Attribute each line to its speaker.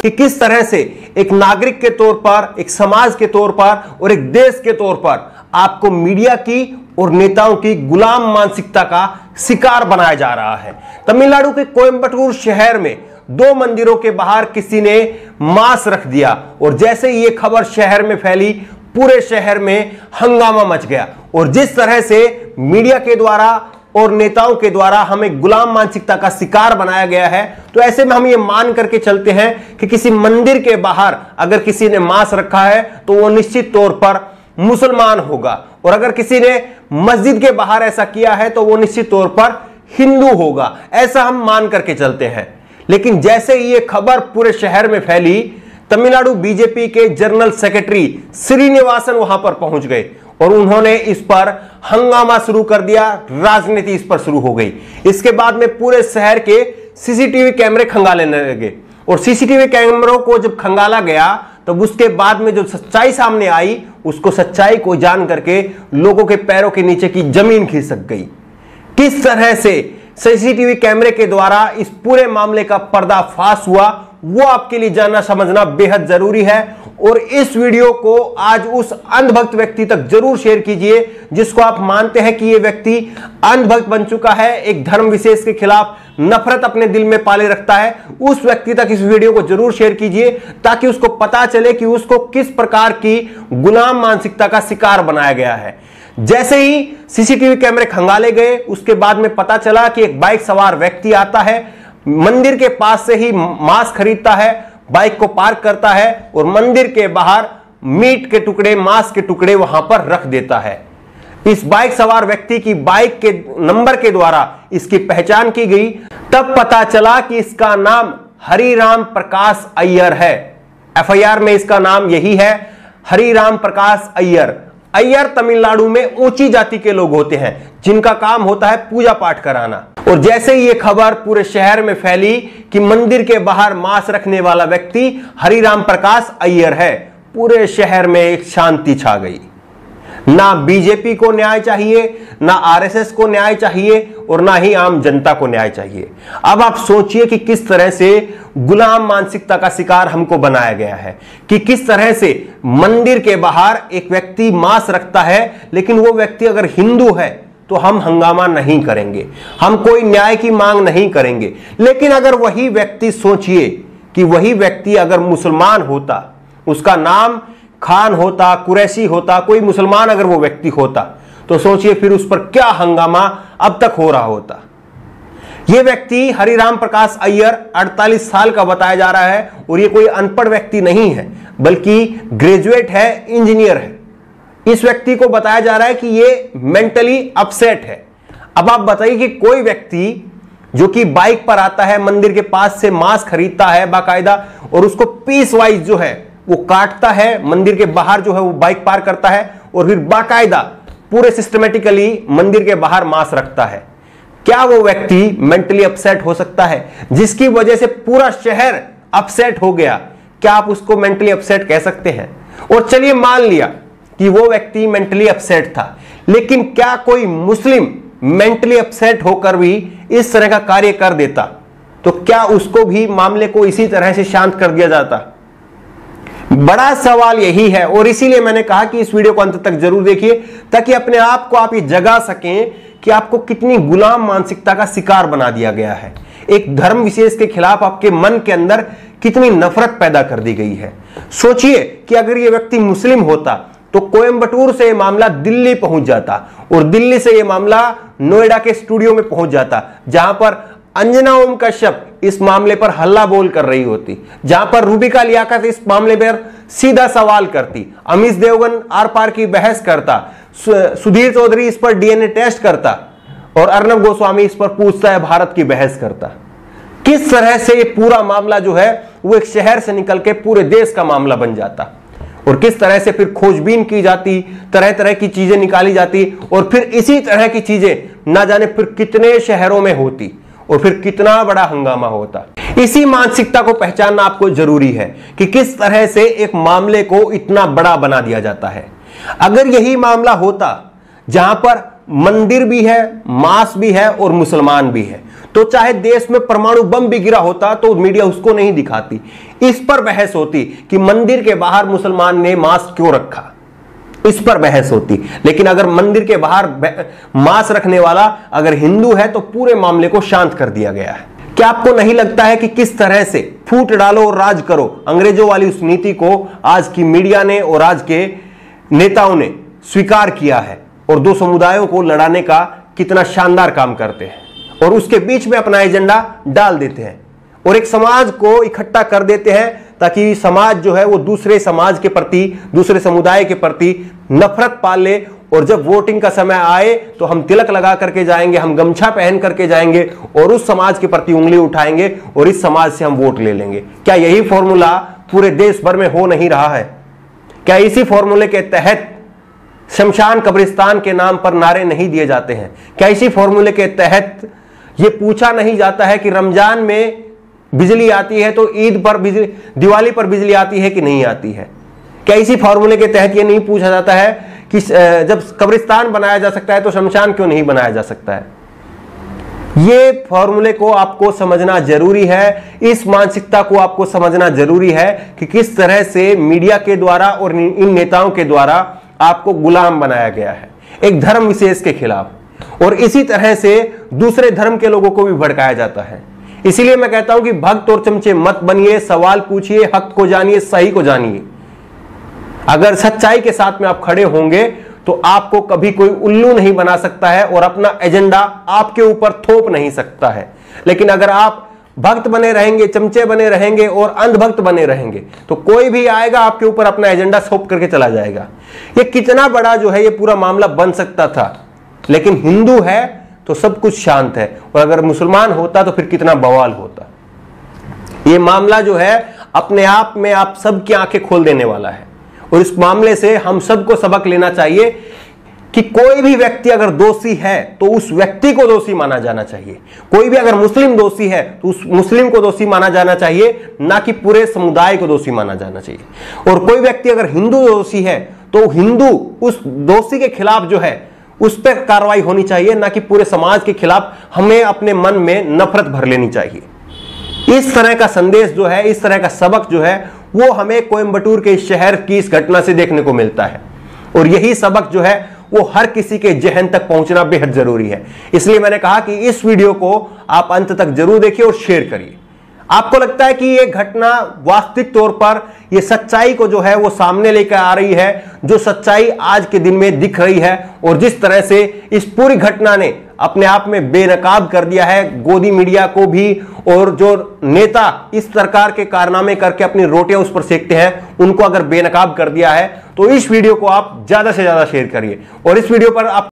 Speaker 1: कि किस तरह से एक नागरिक के तौर पर, एक समाज के तौर पर और एक देश के तौर पर आपको मीडिया की और नेताओं की गुलाम मानसिकता का शिकार बनाया जा रहा है। तमिलनाडु के कोयंबटूर शहर में 2 मंदिरों के बाहर किसी ने मांस रख दिया और जैसे ही ये खबर शहर में फैली, पूरे शहर में हंगामा मच गया। और जिस तरह से मीडिया के द्वारा और नेताओं के द्वारा हमें गुलाम मानसिकता का शिकार बनाया गया है, तो ऐसे में हम ये मान करके चलते हैं कि किसी मंदिर के बाहर अगर किसी ने मांस रखा है तो वो निश्चित तौर पर मुसलमान होगा, और अगर किसी ने मस्जिद के बाहर ऐसा किया है तो वो निश्चित तौर पर हिंदू होगा, ऐसा हम मान करके चलते हैं। लेकिन जैसे ही ये खबर पूरे शहर में फैली, तमिलनाडु बीजेपी के जनरल सेक्रेटरी श्रीनिवासन वहां पर पहुंच गए और उन्होंने इस पर हंगामा शुरू कर दिया, राजनीति इस पर शुरू हो गई। इसके बाद में पूरे शहर के सीसीटीवी कैमरे खंगालने लगे और सीसीटीवी कैमरों को जब खंगाला गया तब उसके बाद में जो सच्चाई सामने आई, उसको सच्चाई को जान करके लोगों के पैरों के नीचे की जमीन खिसक गई। किस तरह से सीसीटीवी कैमरे के द्वारा इस पूरे मामले का पर्दाफाश हुआ, वो आपके लिए जानना समझना बेहद जरूरी है। और इस वीडियो को आज उस अंधभक्त व्यक्ति तक जरूर शेयर कीजिए जिसको आप मानते हैं कि ये व्यक्ति अंधभक्त बन चुका है, एक धर्म विशेष के खिलाफ नफरत अपने दिल में पाले रखता है। उस व्यक्ति तक इस वीडियो को जरूर शेयर कीजिए ताकि उसको पता चले कि उसको किस प्रकार की गुलाम मानसिकता का शिकार बनाया गया है। जैसे ही सीसीटीवी कैमरे खंगाले गए, उसके बाद में पता चला कि एक बाइक सवार व्यक्ति आता है, मंदिर के पास से ही मांस खरीदता है, बाइक को पार्क करता है और मंदिर के बाहर मीट के टुकड़े, मांस के टुकड़े वहां पर रख देता है। इस बाइक सवार व्यक्ति की बाइक के नंबर के द्वारा इसकी पहचान की गई। तब पता चला कि इसका नाम हरिराम प्रकाश अय्यर है। एफआईआर में इसका नाम यही है, हरिराम प्रकाश अय्यर। अय्यर तमिलनाडु में ऊंची जाति के लोग होते हैं जिनका काम होता है पूजा पाठ कराना। और जैसे ही ये खबर पूरे शहर में फैली कि मंदिर के बाहर मांस रखने वाला व्यक्ति हरिराम प्रकाश अय्यर है, पूरे शहर में एक शांति छा गई। ना बीजेपी को न्याय चाहिए, ना आरएसएस को न्याय चाहिए और ना ही आम जनता को न्याय चाहिए। अब आप सोचिए कि किस तरह से गुलाम मानसिकता का शिकार हमको बनाया गया है, कि किस तरह से मंदिर के बाहर एक व्यक्ति मांस रखता है, लेकिन वो व्यक्ति अगर हिंदू है तो हम हंगामा नहीं करेंगे, हम कोई न्याय की मांग नहीं करेंगे। लेकिन अगर वही व्यक्ति, सोचिए कि वही व्यक्ति अगर मुसलमान होता, उसका नाम खान होता, कुरैशी होता, कोई मुसलमान अगर वो व्यक्ति होता, तो सोचिए फिर उस पर क्या हंगामा अब तक हो रहा होता। ये व्यक्ति हरिराम प्रकाश अय्यर 48 साल का बताया जा रहा है और ये कोई अनपढ़ व्यक्ति नहीं है, बल्कि ग्रेजुएट है, इंजीनियर है। इस व्यक्ति को बताया जा रहा है कि ये मेंटली अपसेट है। अब आप बताइए कि कोई व्यक्ति जो कि बाइक पर आता है, मंदिर के पास से मांस खरीदता है बाकायदा और उसको पीस वाइज जो है वो काटता है, मंदिर के बाहर जो है वो बाइक पार्क करता है और फिर बाकायदा पूरे सिस्टमेटिकली मंदिर के बाहर मांस रखता है, क्या वो व्यक्ति मेंटली अपसेट हो सकता है जिसकी वजह से पूरा शहर अपसेट हो गया? क्या आप उसको मेंटली अपसेट कह सकते हैं? और चलिए मान लिया कि वो व्यक्ति मेंटली अपसेट था, लेकिन क्या कोई मुस्लिम मेंटली अपसेट होकर भी इस तरह का कार्य कर देता तो क्या उसको भी मामले को इसी तरह से शांत कर दिया जाता? बड़ा सवाल यही है और इसीलिए मैंने कहा कि इस वीडियो को अंत तक जरूर देखिए ताकि अपने आप को आप ये जगा सकें कि आपको कितनी गुलाम मानसिकता का शिकार बना दिया गया है। एक धर्म विशेष के खिलाफ आपके मन के अंदर कितनी नफरत पैदा कर दी गई है। सोचिए कि अगर ये व्यक्ति मुस्लिम होता तो कोयंबटूर से ये मामला दिल्ली पहुंच जाता और दिल्ली से ये मामला नोएडा के स्टूडियो में पहुंच जाता, जहां पर अंजना ओम कश्यप इस मामले पर हल्ला बोल कर रही होती, जहां पर रूबिका लियाकत इस मामले पर सीधा सवाल करती, अमीश देवगन आर पार की बहस करता, सुधीर चौधरी इस पर डीएनए टेस्ट करता और अर्नब गोस्वामी इस पर पूछता है भारत की बहस करता। किस तरह से ये पूरा मामला जो है वो एक शहर से निकल के पूरे देश का मामला बन जाता और किस तरह से फिर खोजबीन की जाती, तरह तरह की चीजें निकाली जाती और फिर इसी तरह की चीजें ना जाने फिर कितने शहरों में होती और फिर कितना बड़ा हंगामा होता। इसी मानसिकता को पहचानना आपको जरूरी है कि किस तरह से एक मामले को इतना बड़ा बना दिया जाता है। अगर यही मामला होता जहां पर मंदिर भी है, मांस भी है और मुसलमान भी है। तो चाहे देश में परमाणु बम भी गिरा होता तो मीडिया उसको नहीं दिखाती। इस पर बहस होती कि मंदिर के बाहर मुसलमान ने मांस क्यों रखा, इस पर बहस होती। लेकिन अगर मंदिर के बाहर मांस रखने वाला अगर हिंदू है तो पूरे मामले को शांत कर दिया गया है। क्या आपको नहीं लगता है कि किस तरह से फूट डालो और राज करो, अंग्रेजों वाली उस नीति को आज की मीडिया ने और आज के नेताओं ने स्वीकार किया है और दो समुदायों को लड़ाने का कितना शानदार काम करते हैं और उसके बीच में अपना एजेंडा डाल देते हैं और एक समाज को इकट्ठा कर देते हैं ताकि समाज जो है वो दूसरे समाज के प्रति, दूसरे समुदाय के प्रति नफरत पाल ले और जब वोटिंग का समय आए तो हम तिलक लगा करके जाएंगे, हम गमछा पहन करके जाएंगे और उस समाज के प्रति उंगली उठाएंगे और इस समाज से हम वोट ले लेंगे। क्या यही फॉर्मूला पूरे देश भर में हो नहीं रहा है? क्या इसी फॉर्मूले के तहत शमशान कब्रिस्तान के नाम पर नारे नहीं दिए जाते हैं? क्या इसी फॉर्मूले के तहत यह पूछा नहीं जाता है कि रमजान में बिजली आती है तो ईद पर बिजली, दिवाली पर बिजली आती है कि नहीं आती है? क्या इसी फॉर्मूले के तहत यह नहीं पूछा जाता है कि जब कब्रिस्तान बनाया जा सकता है तो शमशान क्यों नहीं बनाया जा सकता है? ये फॉर्मूले को आपको समझना जरूरी है, इस मानसिकता को आपको समझना जरूरी है कि किस तरह से मीडिया के द्वारा और इन नेताओं के द्वारा आपको गुलाम बनाया गया है एक धर्म विशेष के खिलाफ, और इसी तरह से दूसरे धर्म के लोगों को भी भड़काया जाता है। इसीलिए मैं कहता हूं कि भक्त और चमचे मत बनिए, सवाल पूछिए, हक को जानिए, सही को जानिए। अगर सच्चाई के साथ में आप खड़े होंगे तो आपको कभी कोई उल्लू नहीं बना सकता है और अपना एजेंडा आपके ऊपर थोप नहीं सकता है। लेकिन अगर आप भक्त बने रहेंगे, चमचे बने रहेंगे और अंधभक्त बने रहेंगे तो कोई भी आएगा आपके ऊपर अपना एजेंडा थोप करके चला जाएगा। ये कितना बड़ा जो है ये पूरा मामला बन सकता था, लेकिन हिंदू है तो सब कुछ शांत है, और अगर मुसलमान होता तो फिर कितना बवाल होता। ये मामला जो है अपने आप में आप सबकी आंखें खोल देने वाला है और इस मामले से हम सबको सबक लेना चाहिए कि कोई भी व्यक्ति अगर दोषी है तो उस व्यक्ति को दोषी माना जाना चाहिए। कोई भी अगर मुस्लिम दोषी है तो उस मुस्लिम को दोषी माना जाना चाहिए, ना कि पूरे समुदाय को दोषी माना जाना चाहिए। और कोई व्यक्ति अगर हिंदू दोषी है तो हिंदू उस दोषी के खिलाफ जो है उस पर कार्रवाई होनी चाहिए, ना कि पूरे समाज के खिलाफ हमें अपने मन में नफरत भर लेनी चाहिए। इस तरह का संदेश जो है, इस तरह का सबक जो है वो हमें कोयंबटूर के शहर की इस घटना से देखने को मिलता है, और यही सबक जो है वो हर किसी के जहन तक पहुंचना बेहद जरूरी है। इसलिए मैंने कहा कि इस वीडियो को आप अंत तक जरूर देखिए और शेयर करिए। आपको लगता है कि ये घटना वास्तविक तौर पर ये सच्चाई को जो है वो सामने लेकर आ रही है, जो सच्चाई आज के दिन में दिख रही है, और जिस तरह से इस पूरी घटना ने अपने आप में बेनकाब कर दिया है गोदी मीडिया को भी, और जो नेता इस प्रकार के कारनामे करके अपनी रोटियां उस पर सेकते हैं उनको अगर बेनकाब कर दिया है, तो इस वीडियो को आप ज्यादा से ज्यादा शेयर करिए और इस वीडियो पर आप